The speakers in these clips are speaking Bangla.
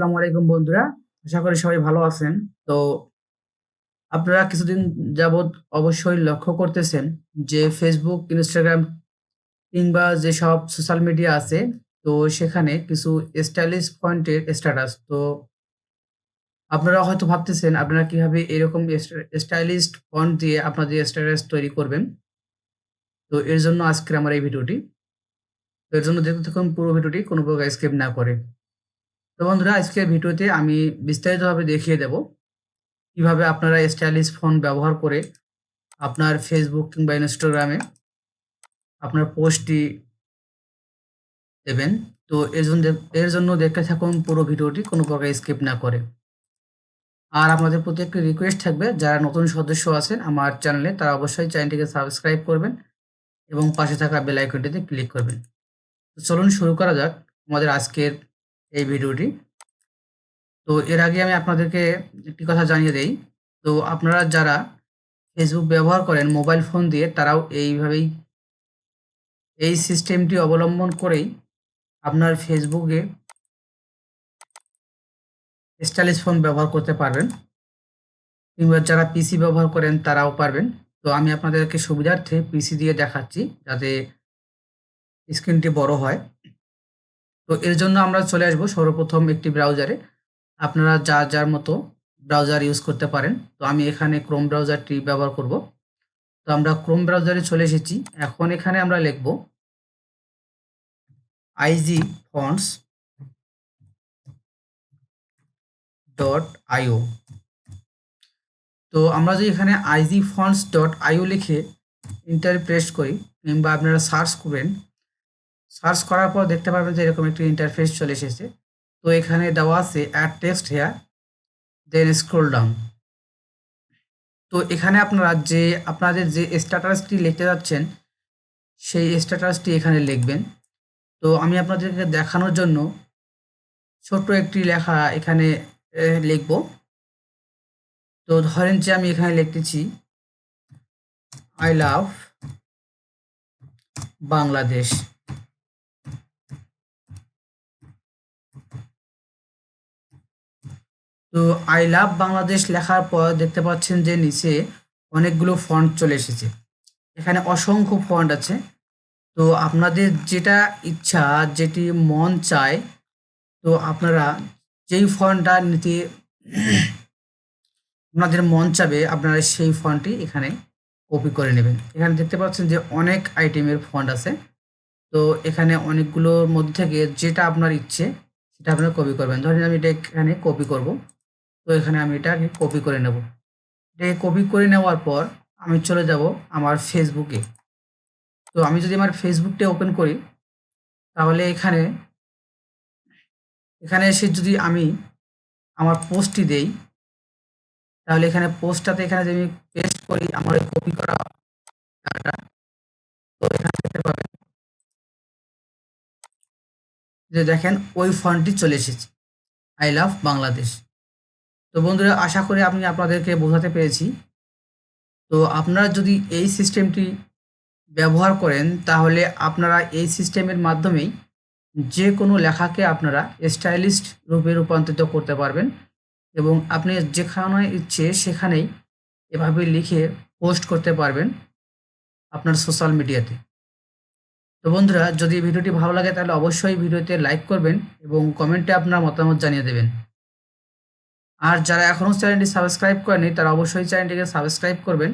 আসসালামু আলাইকুম বন্ধুরা। আশা করি সবাই ভালো আছেন। তো আপনারা কিছুদিন যাবৎ অবশ্যই লক্ষ্য করতেছেন যে Facebook, Instagram কিংবা যেসব সোশ্যাল মিডিয়া আছে তো সেখানে কিছু স্টাইলিশ ফন্টের স্ট্যাটাস। তো আপনারা হয়তো ভাবতেছেন আপনারা কিভাবে এরকম স্টাইলিশ ফন্ট দিয়ে আপনাদের স্ট্যাটাস তৈরি করবেন। তো এর জন্য আজকের আমার এই ভিডিওটি। তো এর জন্য দেখতে থাকুন পুরো ভিডিওটি কোনো প্রকার স্কিপ না করে। তো বন্ধুরা আজকের ভিডিওতে আমি বিস্তারিতভাবে দেখিয়ে দেব কিভাবে আপনারা স্টাইলিশ ফন্ট ব্যবহার করে আপনার ফেসবুক কিংবা ইনস্টাগ্রামে আপনার পোস্টটি দেবেন। তো এর জন্য দেখতে থাকুন পুরো ভিডিওটি কোনো প্রকার স্কিপ না করে। আর আপনাদের প্রতি একটি রিকোয়েস্ট থাকবে, যারা নতুন সদস্য আছেন আমার চ্যানেলে তারা অবশ্যই চ্যানেলটিকে সাবস্ক্রাইব করবেন এবং পাশে থাকা বেল আইকনটিতে ক্লিক করবেন। তো চলুন শুরু করা যাক আমাদের আজকের এই ভিডিওটি। তো এর আগে আমি আপনাদেরকে একটি কথা জানিয়ে দেই। তো আপনারা যারা ফেসবুক ব্যবহার করেন মোবাইল ফোন দিয়ে তারাও এইভাবেই এই সিস্টেমটি অবলম্বন করেই আপনার ফেসবুকে স্টাইলিশ ফন্ট ব্যবহার করতে পারবেন, কিংবা যারা পিসি ব্যবহার করেন তারাও পারবেন। তো আমি আপনাদেরকে সুবিধার্থে পিসি দিয়ে দেখাচ্ছি যাতে স্ক্রিনটি বড় হয়। তো এর জন্য আমরা চলে আসবো সর্বপ্রথম একটি ব্রাউজারে। আপনারা যার মতো ব্রাউজার ইউজ করতে পারেন। তো আমি এখানে ক্রোম ব্রাউজারটি ব্যবহার করব। তো আমরা ক্রোম ব্রাউজারে চলে এসেছি। এখন এখানে আমরা লিখব igfonts.io। তো আমরা যদি এখানে igfonts.io লিখে এন্টার প্রেস করি কিংবা আপনারা সার্চ করবেন, সার্চ করার পর দেখতে পারবেন যে এরকম একটি ইন্টারফেস চলে এসেছে। তো এখানে দেওয়া আছে অ্যাড টেক্সট হেয়ার, দেন স্ক্রল ডাউন। তো এখানে আপনাদের যে স্ট্যাটাসটি লিখতে যাচ্ছেন সেই স্ট্যাটাসটি এখানে লিখবেন। তো আমি আপনাদেরকে দেখানোর জন্য ছোট্ট একটি লেখা এখানে লিখব। তো ধরেন যে আমি এখানে লিখতেছি আই লাভ বাংলাদেশ। তো আই লাভ বাংলাদেশ লেখার পর দেখতে পাচ্ছেন যে নিচে অনেকগুলো ফন্ট চলে এসেছে। এখানে অসংখ্য ফন্ট আছে। তো আপনাদের যেটা ইচ্ছা, যেটি মন চায়, তো আপনারা যেই ফন্টটা নিতে আপনাদের মন চাবে আপনারা সেই ফন্টটি এখানে কপি করে নেবেন। এখানে দেখতে পাচ্ছেন যে অনেক আইটেমের ফন্ট আছে। তো এখানে অনেকগুলোর মধ্যে থেকে যেটা আপনার ইচ্ছে সেটা আপনারা কপি করবেন। ধরেন আমি এটা এখানে কপি করব। তো এখানে আমি এটাকে কপি করে নেব। এটাকে কপি করে নেওয়ার পর আমি চলে যাব আমার ফেসবুকে। তো আমি যদি আমার ফেসবুকটা ওপেন করি তাহলে এখানে এসে যদি আমি আমার পোস্টটি দেই তাহলে এখানে পোস্টটাতে এখানে যদি আমি পেস্ট করি আমার ওই কপি করা ডাটা, তো এখানে দেখতে পাবেন যে দেখেন ওই ফন্টটি চলে এসেছে, আই লাভ বাংলাদেশ। তো বন্ধুরা আশা করি আমি আপনাদেরকে বোঝাতে পেরেছি। তো আপনারা যদি এই সিস্টেমটি ব্যবহার করেন তাহলে আপনারা এই সিস্টেমের মাধ্যমেই যে কোনো লেখাকে আপনারা স্টাইলিশ রূপে রূপান্তরিত করতে পারবেন এবং আপনি যেখানে ইচ্ছে সেখানেই এভাবে লিখে পোস্ট করতে পারবেন আপনার সোশ্যাল মিডিয়াতে। তো বন্ধুরা যদি ভিডিওটি ভালো লাগে তাহলে অবশ্যই ভিডিওতে লাইক করবেন এবং কমেন্টে আপনার মতামত জানিয়ে দেবেন। আর যারা এখনও চ্যানেলটি সাবস্ক্রাইব করেনি তারা অবশ্যই চ্যানেলটিকে সাবস্ক্রাইব করবেন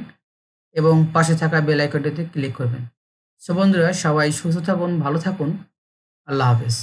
এবং পাশে থাকা বেল আইকনটিতে ক্লিক করবেন। সো বন্ধুরা সবাই সুস্থ থাকুন, ভালো থাকুন। আল্লাহ হাফেজ।